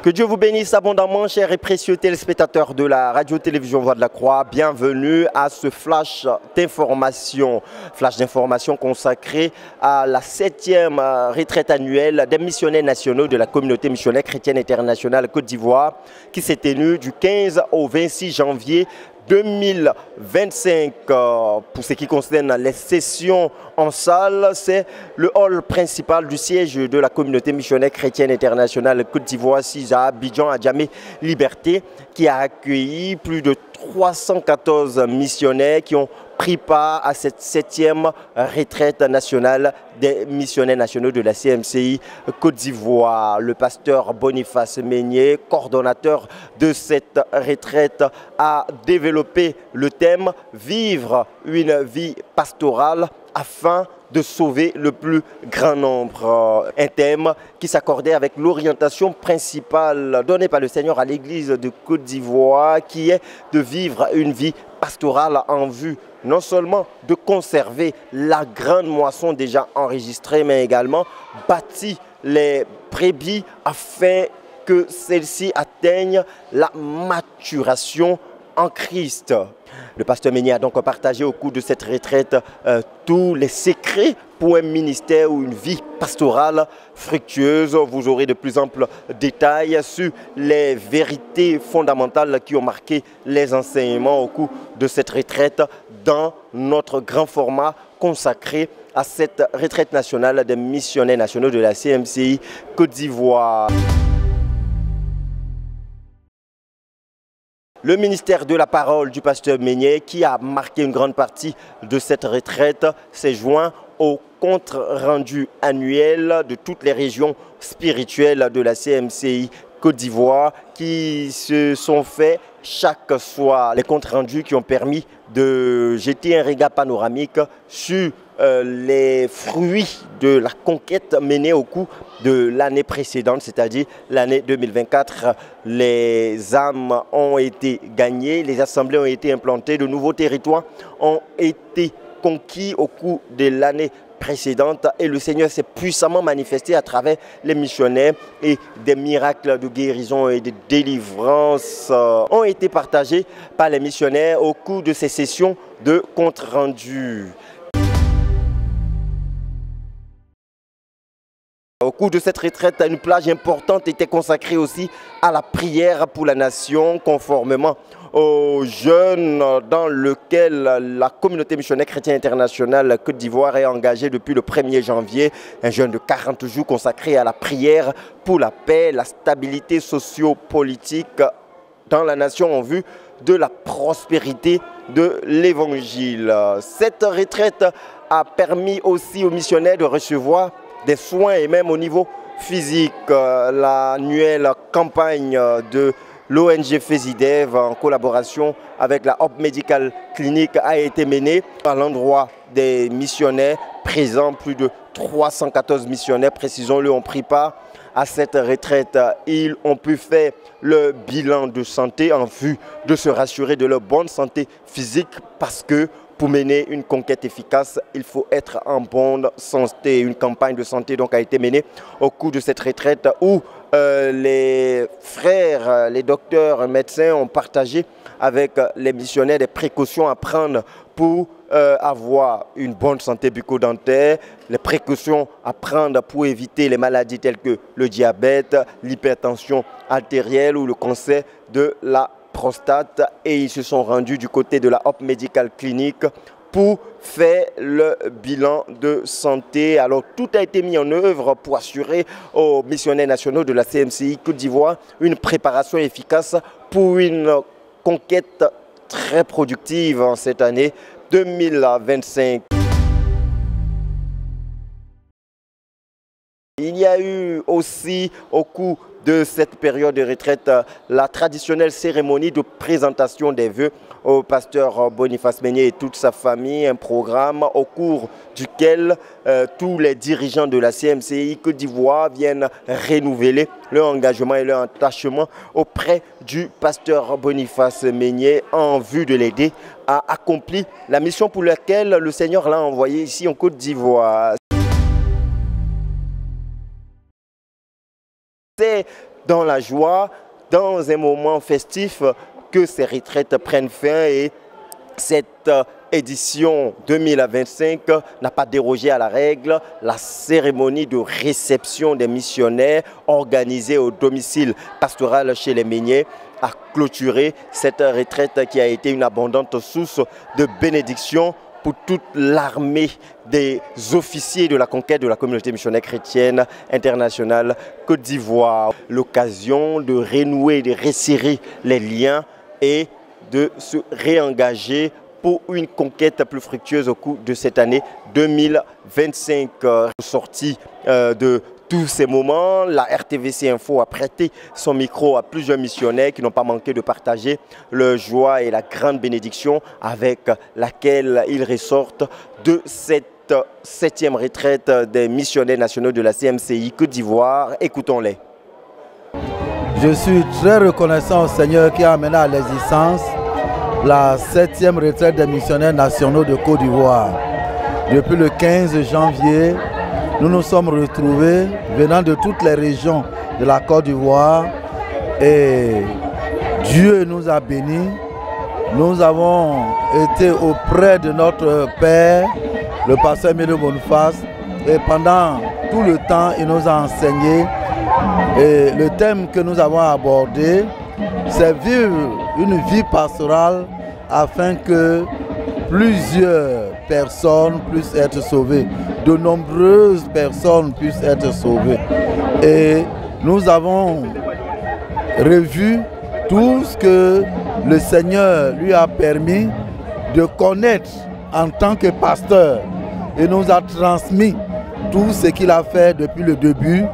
Que Dieu vous bénisse abondamment, chers et précieux téléspectateurs de la radio-télévision Voix de la Croix. Bienvenue à ce flash d'information consacré à la 7e retraite annuelle des missionnaires nationaux de la communauté missionnaire chrétienne internationale Côte d'Ivoire qui s'est tenue du 15 au 26 janvier 2025. Pour ce qui concerne les sessions en salle, c'est le hall principal du siège de la communauté missionnaire chrétienne internationale Côte d'Ivoire, à Abidjan, à Djamé Liberté, qui a accueilli plus de 314 missionnaires qui ont pris part à cette 7e retraite nationale des missionnaires nationaux de la CMCI Côte d'Ivoire. Le pasteur Boniface Meignet, coordonnateur de cette retraite, a développé le thème « Vivre une vie pastorale » afin de sauver le plus grand nombre. Un thème qui s'accordait avec l'orientation principale donnée par le Seigneur à l'Église de Côte d'Ivoire, qui est de vivre une vie pastorale en vue non seulement de conserver la grande moisson déjà enregistrée, mais également bâtir les brebis afin que celles-ci atteignent la maturation en Christ. Le pasteur Meignet a donc partagé au cours de cette retraite tous les secrets pour un ministère ou une vie pastorale fructueuse. Vous aurez de plus amples détails sur les vérités fondamentales qui ont marqué les enseignements au cours de cette retraite dans notre grand format consacré à cette retraite nationale des missionnaires nationaux de la CMCI Côte d'Ivoire. Le ministère de la parole du pasteur Meignet, qui a marqué une grande partie de cette retraite, s'est joint au compte-rendu annuel de toutes les régions spirituelles de la CMCI Côte d'Ivoire qui se sont faits chaque soir. Les comptes rendus qui ont permis de jeter un regard panoramique sur les fruits de la conquête menée au cours de l'année précédente, c'est-à-dire l'année 2024. Les âmes ont été gagnées, les assemblées ont été implantées, de nouveaux territoires ont été conquis au cours de l'année précédente et le Seigneur s'est puissamment manifesté à travers les missionnaires et des miracles de guérison et de délivrance ont été partagés par les missionnaires au cours de ces sessions de compte rendu. Au cours de cette retraite, une plage importante était consacrée aussi à la prière pour la nation, conformément au jeûne dans lequel la communauté missionnaire chrétienne internationale Côte d'Ivoire est engagée depuis le 1er janvier. Un jeûne de 40 jours consacré à la prière pour la paix, la stabilité socio-politique dans la nation en vue de la prospérité de l'Évangile. Cette retraite a permis aussi aux missionnaires de recevoir des soins et même au niveau physique. L'annuelle campagne de l'ONG FESIDEV en collaboration avec la Hope Medical Clinic a été menée à l'endroit des missionnaires présents. Plus de 314 missionnaires, précisons-le, ont pris part à cette retraite. Ils ont pu faire le bilan de santé en vue de se rassurer de leur bonne santé physique parce que pour mener une conquête efficace, il faut être en bonne santé. Une campagne de santé donc a été menée au cours de cette retraite où les frères, les docteurs, médecins ont partagé avec les missionnaires des précautions à prendre pour avoir une bonne santé bucco-dentaire, les précautions à prendre pour éviter les maladies telles que le diabète, l'hypertension artérielle ou le cancer de la prostate, et ils se sont rendus du côté de la Hope Medical Clinic pour faire le bilan de santé. Alors tout a été mis en œuvre pour assurer aux missionnaires nationaux de la CMCI Côte d'Ivoire une préparation efficace pour une conquête très productive en cette année 2025. Il y a eu aussi au cours de cette période de retraite la traditionnelle cérémonie de présentation des vœux au pasteur Boniface Meignet et toute sa famille, un programme au cours duquel tous les dirigeants de la CMCI Côte d'Ivoire viennent renouveler leur engagement et leur attachement auprès du pasteur Boniface Meignet en vue de l'aider à accomplir la mission pour laquelle le Seigneur l'a envoyé ici en Côte d'Ivoire. C'est dans la joie, dans un moment festif, que ces retraites prennent fin et cette édition 2025 n'a pas dérogé à la règle. La cérémonie de réception des missionnaires organisée au domicile pastoral chez les Meuniers a clôturé cette retraite qui a été une abondante source de bénédiction pour toute l'armée des officiers de la conquête de la communauté missionnaire chrétienne internationale Côte d'Ivoire. L'occasion de renouer, de resserrer les liens et de se réengager pour une conquête plus fructueuse au cours de cette année 2025. Sortie de tous ces moments, la RTVC Info a prêté son micro à plusieurs missionnaires qui n'ont pas manqué de partager leur joie et la grande bénédiction avec laquelle ils ressortent de cette 7e retraite des missionnaires nationaux de la CMCI Côte d'Ivoire. Écoutons-les. Je suis très reconnaissant au Seigneur qui a amené à l'existence la 7e retraite des missionnaires nationaux de Côte d'Ivoire. Depuis le 15 janvier, nous nous sommes retrouvés venant de toutes les régions de la Côte d'Ivoire et Dieu nous a bénis. Nous avons été auprès de notre Père, le pasteur Médé Boniface, et pendant tout le temps, il nous a enseigné. Et le thème que nous avons abordé, c'est vivre une vie pastorale afin que plusieurs personnes puissent être sauvées. De nombreuses personnes puissent être sauvées. Et nous avons revu tout ce que le Seigneur lui a permis de connaître en tant que pasteur. Et nous a transmis tout ce qu'il a fait depuis le début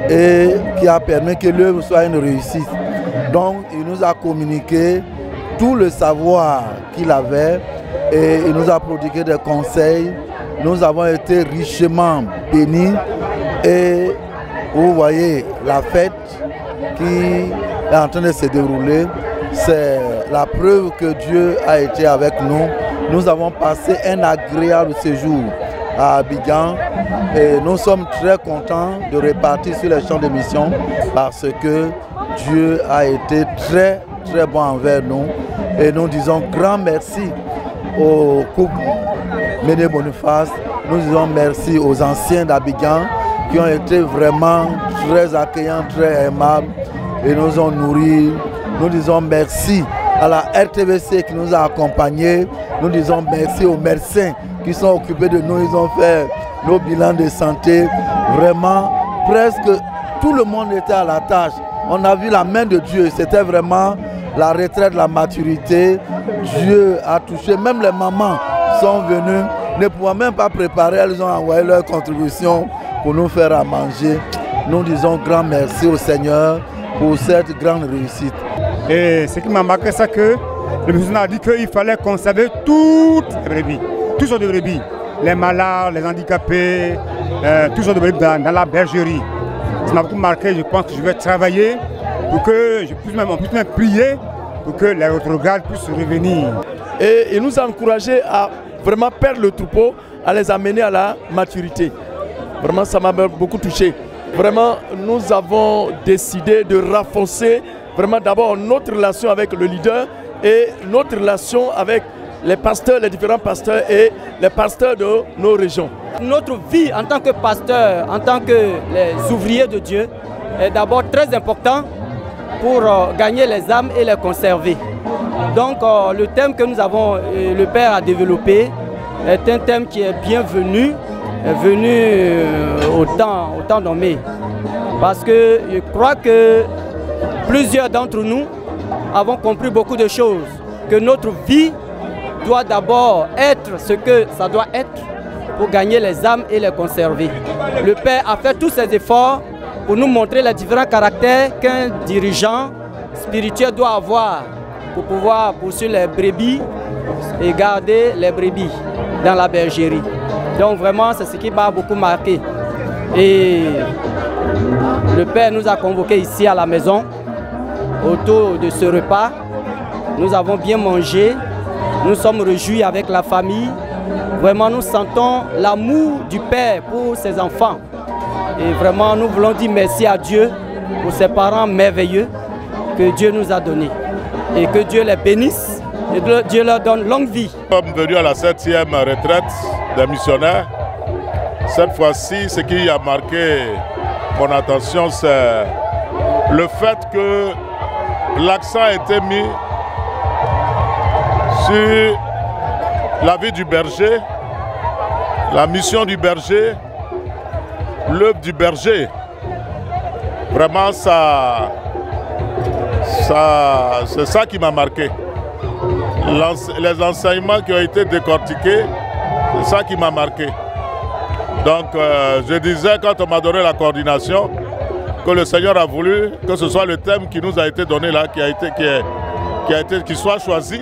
et qui a permis que l'œuvre soit une réussite. Donc il nous a communiqué tout le savoir qu'il avait et il nous a prodigué des conseils. Nous avons été richement bénis et vous voyez la fête qui est en train de se dérouler. C'est la preuve que Dieu a été avec nous. Nous avons passé un agréable séjour à Abidjan et nous sommes très contents de repartir sur les champs de mission parce que Dieu a été très bon envers nous et nous disons grand merci au couple Médé Boniface, nous disons merci aux anciens d'Abidjan qui ont été vraiment très accueillants, très aimables et nous ont nourris. Nous disons merci à la RTVC qui nous a accompagnés, nous disons merci aux médecins qui sont occupés de nous, ils ont fait nos bilans de santé. Vraiment, presque tout le monde était à la tâche. On a vu la main de Dieu, c'était vraiment la retraite de la maturité. Dieu a touché, même les mamans sont venues, ne pouvant même pas préparer, elles ont envoyé leur contribution pour nous faire à manger. Nous disons grand merci au Seigneur pour cette grande réussite. Et ce qui m'a marqué, c'est que le président a dit qu'il fallait conserver toutes les brebis. Toutes sortes de brebis, les malades, les handicapés, toutes sortes de brebis dans la bergerie. Ça m'a beaucoup marqué, je pense que je vais travailler pour que je puisse même prier pour que les rétrogrades puissent revenir. Et il nous a encouragés à vraiment perdre le troupeau, à les amener à la maturité. Vraiment, ça m'a beaucoup touché. Vraiment, nous avons décidé de renforcer vraiment d'abord notre relation avec le leader et notre relation avec les pasteurs, les différents pasteurs et les pasteurs de nos régions. Notre vie en tant que pasteur, en tant que les ouvriers de Dieu, est d'abord très important pour gagner les âmes et les conserver. Donc le thème que nous avons, le Père a développé, est un thème qui est bienvenu, venu au temps nommé. Parce que je crois que plusieurs d'entre nous avons compris beaucoup de choses, que notre vie doit d'abord être ce que ça doit être pour gagner les âmes et les conserver. Le Père a fait tous ses efforts pour nous montrer les différents caractères qu'un dirigeant spirituel doit avoir pour pouvoir poursuivre les brebis et garder les brebis dans la bergerie. Donc vraiment, c'est ce qui m'a beaucoup marqué. Et le Père nous a convoqués ici à la maison autour de ce repas. Nous avons bien mangé. Nous sommes réjouis avec la famille. Vraiment, nous sentons l'amour du Père pour ses enfants. Et vraiment, nous voulons dire merci à Dieu pour ces parents merveilleux que Dieu nous a donnés. Et que Dieu les bénisse et que Dieu leur donne longue vie. Nous sommes venus à la 7e retraite des missionnaires. Cette fois-ci, ce qui a marqué mon attention, c'est le fait que l'accent a été mis sur la vie du berger, la mission du berger, l'œuvre du berger. Vraiment, c'est ça qui m'a marqué. Les enseignements qui ont été décortiqués, c'est ça qui m'a marqué. Donc, je disais quand on m'a donné la coordination, que le Seigneur a voulu que ce soit le thème qui nous a été donné là, qui soit choisi.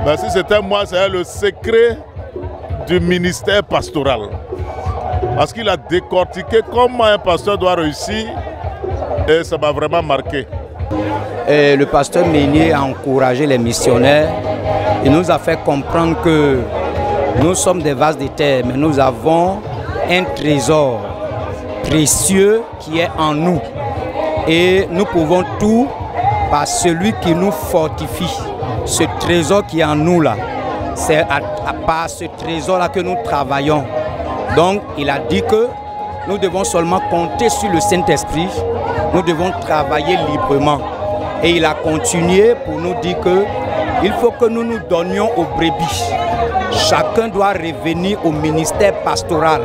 Mais si c'était moi, c'est le secret du ministère pastoral. Parce qu'il a décortiqué comment un pasteur doit réussir et ça m'a vraiment marqué. Et le pasteur Meunier a encouragé les missionnaires. Il nous a fait comprendre que nous sommes des vases de terre, mais nous avons un trésor précieux qui est en nous. Et nous pouvons tout par celui qui nous fortifie. Ce trésor qui est en nous là, c'est par ce trésor-là que nous travaillons. Donc il a dit que nous devons seulement compter sur le Saint-Esprit, nous devons travailler librement. Et il a continué pour nous dire qu'il faut que nous nous donnions aux brebis. Chacun doit revenir au ministère pastoral.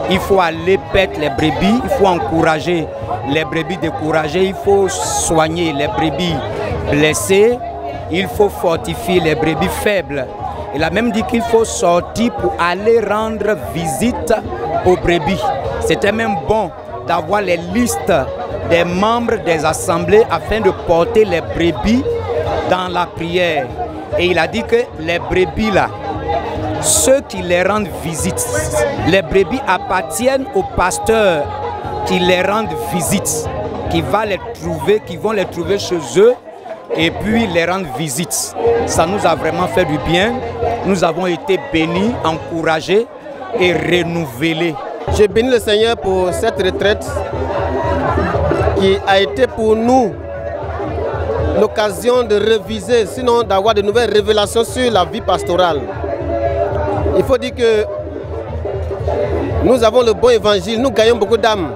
Il faut aller paître les brebis, il faut encourager les brebis découragées, il faut soigner les brebis blessées, il faut fortifier les brebis faibles. Il a même dit qu'il faut sortir pour aller rendre visite aux brebis. C'était même bon d'avoir les listes des membres des assemblées afin de porter les brebis dans la prière. Et il a dit que les brebis là, ceux qui les rendent visite, les brebis appartiennent aux pasteurs qui les rendent visite, qui vont les trouver chez eux et puis les rendre visite. Ça nous a vraiment fait du bien. Nous avons été bénis, encouragés et renouvelés. Je bénis le Seigneur pour cette retraite qui a été pour nous l'occasion de réviser, sinon d'avoir de nouvelles révélations sur la vie pastorale. Il faut dire que nous avons le bon évangile, nous gagnons beaucoup d'âmes.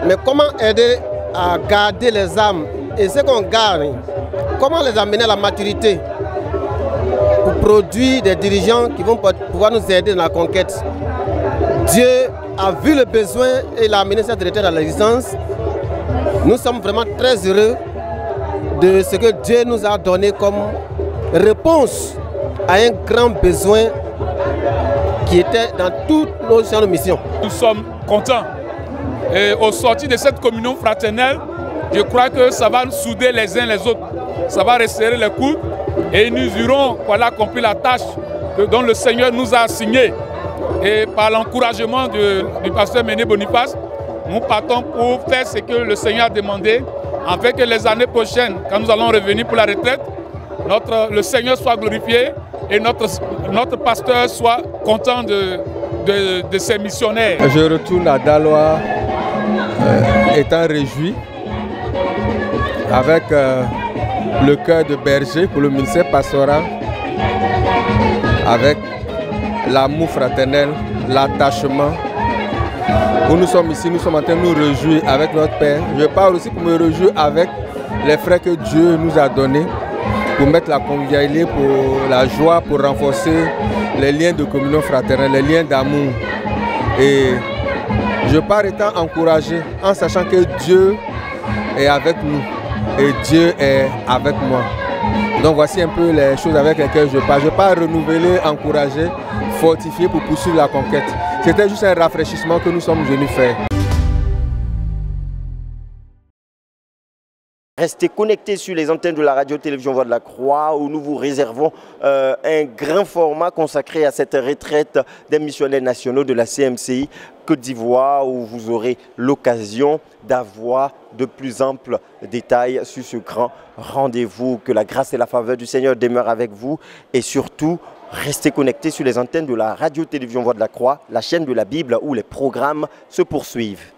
Mais comment aider à garder les âmes et ce qu'on gagne, comment les amener à la maturité pour produire des dirigeants qui vont pouvoir nous aider dans la conquête. Dieu a vu le besoin et il a amené cette retraite à l'existence. Nous sommes vraiment très heureux de ce que Dieu nous a donné comme réponse à un grand besoin qui était dans toutes nos champs de mission. Nous sommes contents. Et au sortir de cette communion fraternelle, je crois que ça va nous souder les uns les autres. Ça va resserrer les coudes et nous irons accomplir la tâche dont le Seigneur nous a assignée. Et par l'encouragement du pasteur Meunier Boniface, nous partons pour faire ce que le Seigneur a demandé, afin que les années prochaines, quand nous allons revenir pour la retraite, le Seigneur soit glorifié et notre pasteur soit content de ses missionnaires. Je retourne à Daloa étant réjoui avec le cœur de berger pour le ministère pastoral, avec l'amour fraternel, l'attachement. Où nous sommes ici, nous sommes en train de nous réjouir avec notre Père. Je parle aussi pour me réjouir avec les frères que Dieu nous a donnés, pour mettre la convivialité, pour la joie, pour renforcer les liens de communion fraternelle, les liens d'amour. Et je pars étant encouragé en sachant que Dieu est avec nous et Dieu est avec moi. Donc voici un peu les choses avec lesquelles je pars. Je pars renouveler, encourager, fortifier pour poursuivre la conquête. C'était juste un rafraîchissement que nous sommes venus faire. Restez connectés sur les antennes de la radio-télévision Voix de la Croix où nous vous réservons un grand format consacré à cette retraite des missionnaires nationaux de la CMCI Côte d'Ivoire où vous aurez l'occasion d'avoir de plus amples détails sur ce grand rendez-vous. Que la grâce et la faveur du Seigneur demeurent avec vous et surtout restez connectés sur les antennes de la radio-télévision Voix de la Croix, la chaîne de la Bible où les programmes se poursuivent.